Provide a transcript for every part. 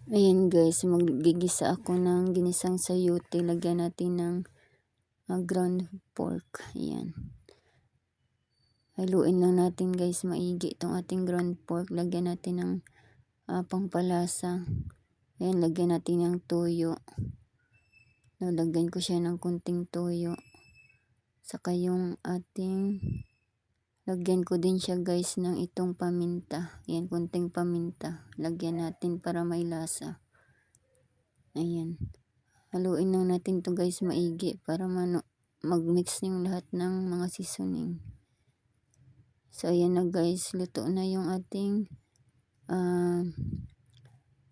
Ayan guys, maggigisa ako ng ginisang sayote. Lagyan natin ng ground pork. Ayan. Haluin lang natin guys maigi itong ating ground pork. Lagyan natin ng pangpalasa. Ayan, lagyan natin ng toyo. Nalagyan ko siya ng kunting toyo. Saka yung ating lagyan ko din siya guys ng itong paminta. Ayan, kunting paminta. Lagyan natin para may lasa. Ayan. Haluin lang natin to guys maigi para mag-mix yung lahat ng mga seasoning. So ayan na guys, luto na yung ating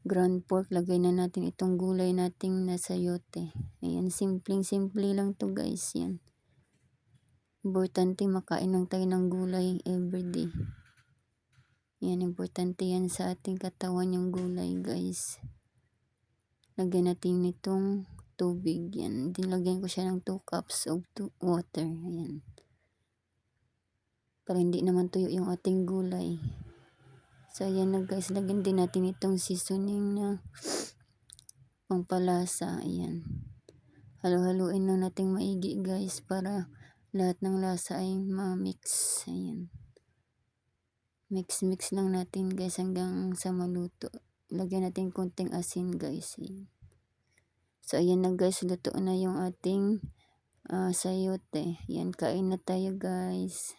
ground pork. Lagay na natin itong gulay nating nasayote. Ayan, simple lang to guys. Yan. Importante makain lang tayo ng gulay everyday. Yan, importante yan sa ating katawan yung gulay guys. Lagyan natin nitong tubig. Yan. Dinlagyan ko siya ng 2 cups of water. Ayan. Para hindi naman tuyo yung ating gulay. So ayan na guys. Lagyan din natin itong seasoning na pangpalasa. Ayan. Halo-haluin lang natin maigi guys para lahat ng lasa ay ma-mix. Ayan. Mix lang natin guys hanggang sa maluto. Lagyan natin konting asin guys. Ayan. So ayan na guys, luto na yung ating sayote. Yan, kain na tayo guys.